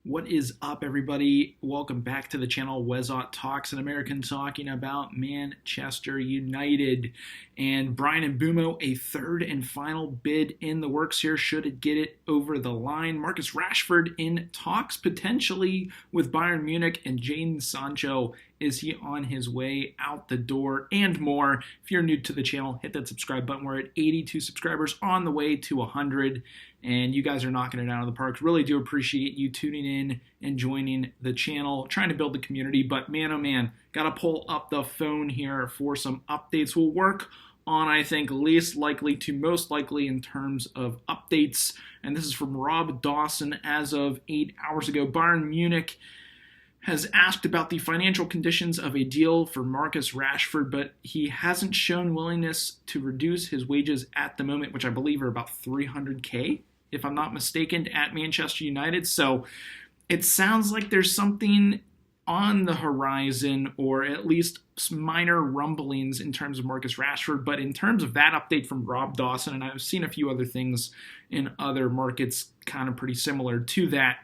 What is up, everybody? Welcome back to the channel. Wezot Talks, an American talking about Manchester United. And Brian Mbeumo, a third and final bid in the works here. Should it get it over the line? Marcus Rashford in talks potentially with Bayern Munich, and Jadon Sancho. Is he on his way out the door? And more. If you're new to the channel, hit that subscribe button. We're at 82 subscribers, on the way to 100. And you guys are knocking it out of the park. Really do appreciate you tuning in and joining the channel, trying to build the community. But man, oh man, got to pull up the phone here for some updates. We'll work on, I think, least likely to most likely in terms of updates. And this is from Rob Dawson as of 8 hours ago. Bayern Munich has asked about the financial conditions of a deal for Marcus Rashford, but he hasn't shown willingness to reduce his wages at the moment, which I believe are about $300K, if I'm not mistaken, at Manchester United. So it sounds like there's something on the horizon, or at least minor rumblings in terms of Marcus Rashford. But in terms of that update from Rob Dawson, and I've seen a few other things in other markets kind of pretty similar to that,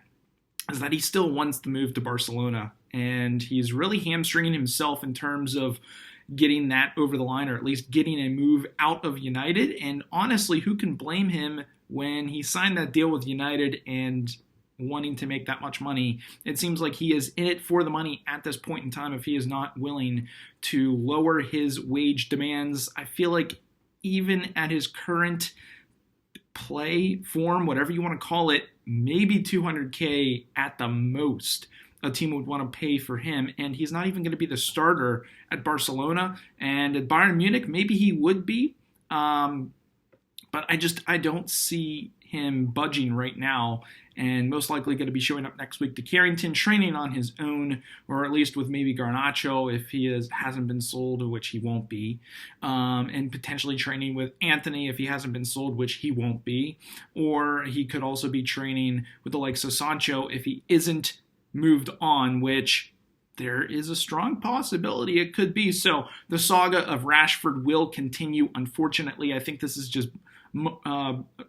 is that he still wants to move to Barcelona, and he's really hamstringing himself in terms of getting that over the line, or at least getting a move out of United. And honestly, who can blame him when he signed that deal with United and wanting to make that much money? It seems like he is in it for the money at this point in time if he is not willing to lower his wage demands. I feel like even at his current play form, whatever you want to call it, maybe $200K at the most a team would want to pay for him, and he's not even going to be the starter at Barcelona. And at Bayern Munich, maybe he would be, but I don't see him budging right now, and most likely going to be showing up next week to Carrington, training on his own, or at least with maybe Garnacho if he hasn't been sold, which he won't be, and potentially training with Anthony if he hasn't been sold, which he won't be, or he could also be training with the likes of Sancho if he isn't moved on, which there is a strong possibility it could be. So the saga of Rashford will continue, unfortunately. I think this is just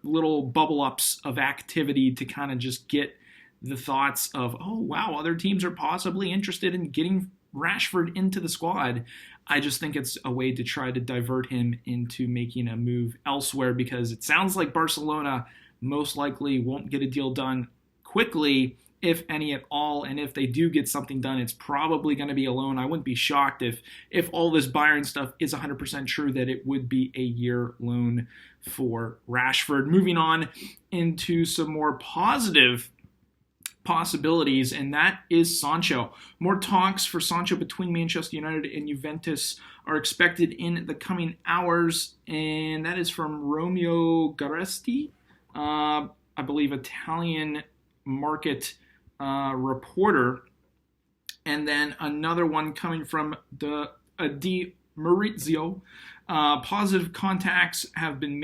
little bubble ups of activity to kind of just get the thoughts of, oh, wow, other teams are possibly interested in getting Rashford into the squad. I just think it's a way to try to divert him into making a move elsewhere, because it sounds like Barcelona most likely won't get a deal done quickly, if any at all. And if they do get something done, it's probably going to be a loan. I wouldn't be shocked if all this Bayern stuff is 100% true, that it would be a year loan for Rashford. Moving on into some more positive possibilities, and that is Sancho. More talks for Sancho between Manchester United and Juventus are expected in the coming hours, and that is from Romeo Garesti, I believe Italian market reporter. And then another one coming from Di Maurizio. Positive contacts have been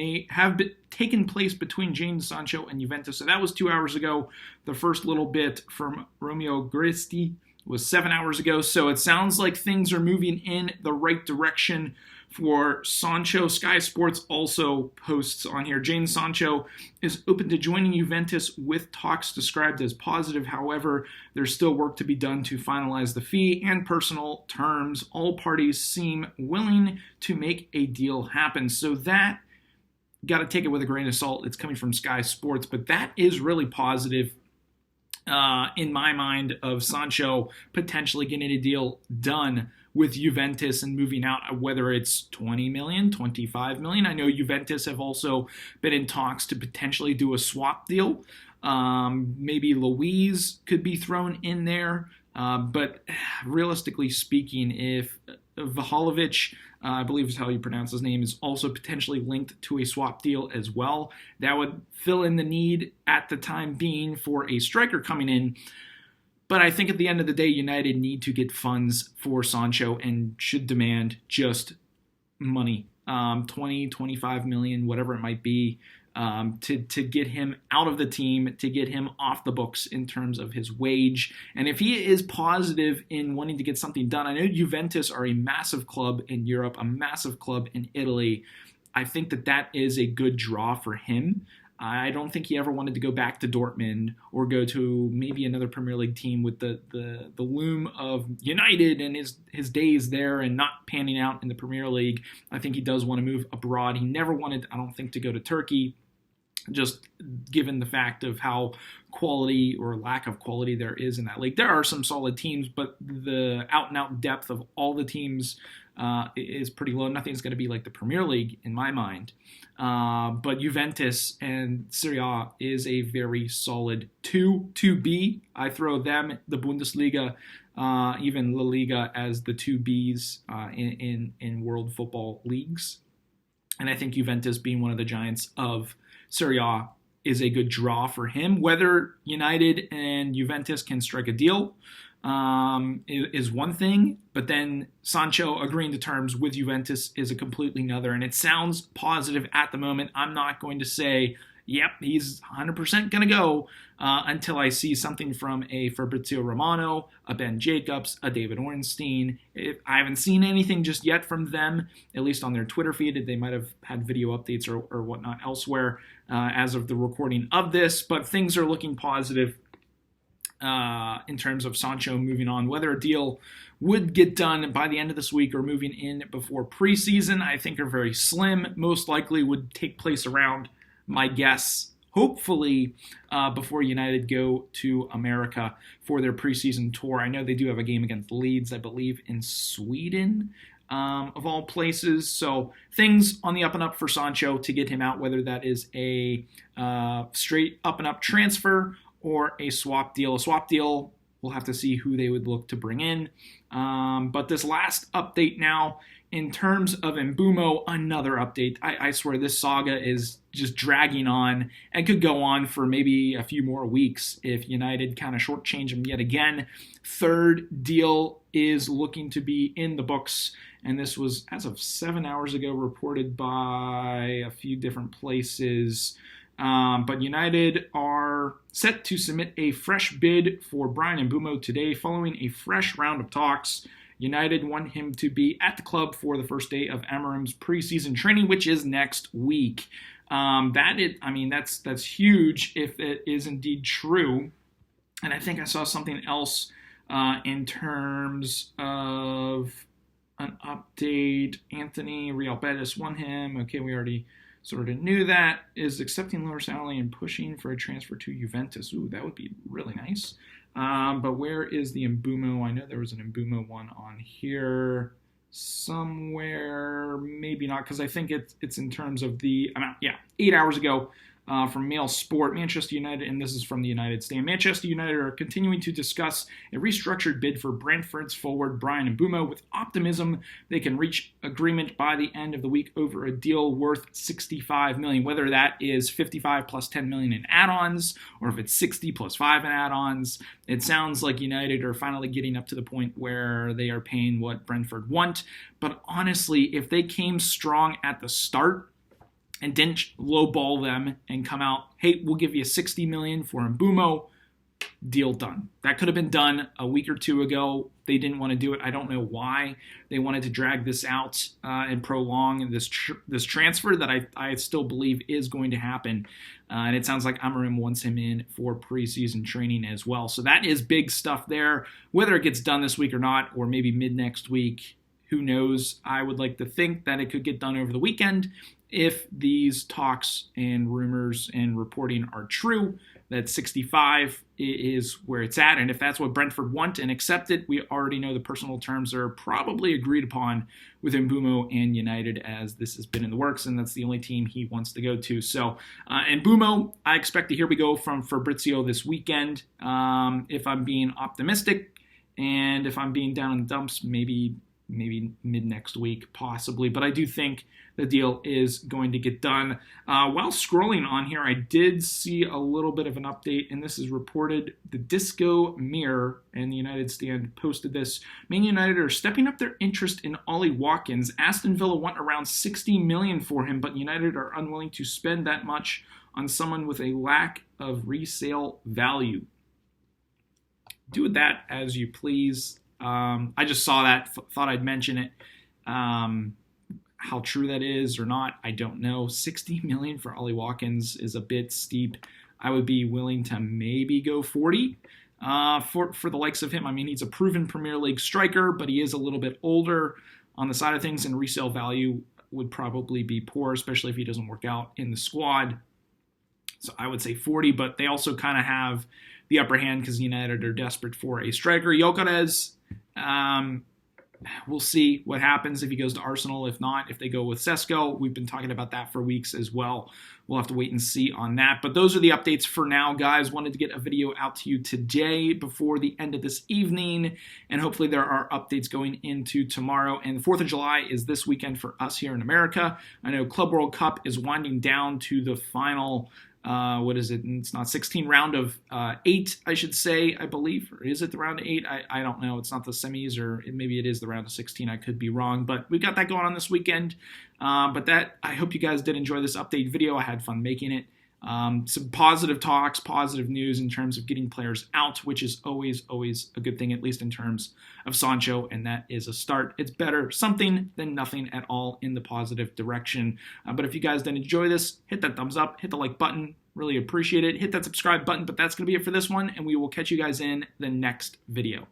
taken place between Jadon Sancho and Juventus. So that was 2 hours ago. The first little bit from Romeo Gristi was 7 hours ago. So it sounds like things are moving in the right direction for Sancho. Sky Sports also posts on here, Jadon Sancho is open to joining Juventus with talks described as positive. However, there's still work to be done to finalize the fee and personal terms. All parties seem willing to make a deal happen. So that, got to take it with a grain of salt. It's coming from Sky Sports, but that is really positive in my mind, of Sancho potentially getting a deal done with Juventus and moving out, whether it's 20 million, 25 million. I know Juventus have also been in talks to potentially do a swap deal. Maybe Luiz could be thrown in there. But realistically speaking, if Vlahovic, I believe is how you pronounce his name, is also potentially linked to a swap deal as well, that would fill in the need at the time being for a striker coming in. But I think at the end of the day, United need to get funds for Sancho and should demand just money, 20, 25 million, whatever it might be, to get him out of the team, to get him off the books in terms of his wage. And if he is positive in wanting to get something done, I know Juventus are a massive club in Europe, a massive club in Italy. I think that is a good draw for him. I don't think he ever wanted to go back to Dortmund or go to maybe another Premier League team with the loom of United and his days there and not panning out in the Premier League. I think he does want to move abroad. He never wanted, I don't think, to go to Turkey, just given the fact of how quality or lack of quality there is in that league. There are some solid teams, but the out-and-out depth of all the teams is pretty low. Nothing's going to be like the Premier League in my mind. But Juventus and Serie A is a very solid 2B. I throw them, the Bundesliga, even La Liga, as the 2Bs in world football leagues. And I think Juventus, being one of the giants of Serie A, is a good draw for him. Whether United and Juventus can strike a deal is one thing, but then Sancho agreeing to terms with Juventus is a completely another, and it sounds positive at the moment. I'm not going to say, yep, he's 100% going to go until I see something from a Fabrizio Romano, a Ben Jacobs, a David Ornstein. I haven't seen anything just yet from them, at least on their Twitter feed. They might have had video updates or whatnot elsewhere as of the recording of this, but things are looking positive in terms of Sancho moving on. Whether a deal would get done by the end of this week or moving in before preseason, I think are very slim. Most likely would take place around, my guess, hopefully before United go to America for their preseason tour. I know they do have a game against Leeds, I believe, in Sweden, of all places. So things on the up and up for Sancho to get him out, whether that is a straight up and up transfer or a swap deal. A swap deal, we'll have to see who they would look to bring in. But this last update now, in terms of Mbuemo, another update. I swear this saga is just dragging on and could go on for maybe a few more weeks if United kind of shortchange him yet again. Third deal is looking to be in the books, and this was, as of 7 hours ago, reported by a few different places. But United are set to submit a fresh bid for Bryan Mbeumo today following a fresh round of talks. United want him to be at the club for the first day of Amorim's preseason training, which is next week. That's huge if it is indeed true. And I think I saw something else in terms of an update. Anthony Real Betis won him. Okay, we already sort of knew that. Is accepting lower salary and pushing for a transfer to Juventus. Ooh, that would be really nice. But where is the Mbeumo? I know there was an Mbeumo one on here somewhere. Maybe not, because I think it's in terms of the amount. Yeah, 8 hours ago. From Mail Sport, Manchester United, and this is from the United Stand. Manchester United are continuing to discuss a restructured bid for Brentford's forward Bryan Mbeumo with optimism they can reach agreement by the end of the week over a deal worth $65 million. Whether that is 55 plus 10 million in add-ons, or if it's 60 plus 5 in add-ons, it sounds like United are finally getting up to the point where they are paying what Brentford want. But honestly, if they came strong at the start and didn't lowball them and come out, hey, we'll give you $60 million for Mbeumo, deal done. That could have been done a week or two ago. They didn't want to do it. I don't know why they wanted to drag this out and prolong this transfer that I still believe is going to happen. And it sounds like Amorim wants him in for preseason training as well. So that is big stuff there. Whether it gets done this week or not, or maybe mid next week, who knows? I would like to think that it could get done over the weekend if these talks and rumors and reporting are true, that 65 is where it's at. And if that's what Brentford want and accept it, we already know the personal terms are probably agreed upon with Mbeumo and United, as this has been in the works, and that's the only team he wants to go to. So, Mbeumo, I expect to hear we go from Fabrizio this weekend, if I'm being optimistic. And if I'm being down in the dumps, maybe mid next week, possibly. But I do think the deal is going to get done. While scrolling on here, I did see a little bit of an update, and this is reported. The Disco Mirror and the United Stand posted this. Man United are stepping up their interest in Ollie Watkins. Aston Villa want around $60 million for him, but United are unwilling to spend that much on someone with a lack of resale value. Do with that as you please. I just saw that, thought I'd mention it. How true that is or not, I don't know. 60 million for Ollie Watkins is a bit steep. I would be willing to maybe go 40 for the likes of him. I mean, he's a proven Premier League striker, but he is a little bit older on the side of things, and resale value would probably be poor, especially if he doesn't work out in the squad. So I would say 40, but they also kind of have the upper hand because United are desperate for a striker. Gyökeres, we'll see what happens if he goes to Arsenal. If not, if they go with Sesko, we've been talking about that for weeks as well. We'll have to wait and see on that. But those are the updates for now, guys. Wanted to get a video out to you today before the end of this evening, and hopefully there are updates going into tomorrow. And the 4th of July is this weekend for us here in America. I know Club World Cup is winding down to the final what is it? It's not 16, round of 8, I should say, I believe. Or is it the round of 8? I don't know. It's not the semis, or maybe it is the round of 16. I could be wrong. But we've got that going on this weekend. But I hope you guys did enjoy this update video. I had fun making it. Some positive talks, positive news in terms of getting players out, which is always a good thing, at least in terms of Sancho, and that is a start. It's better something than nothing at all in the positive direction. But if you guys did enjoy this, hit that thumbs up, hit the like button, really appreciate it. Hit that subscribe button, but that's going to be it for this one, and we will catch you guys in the next video.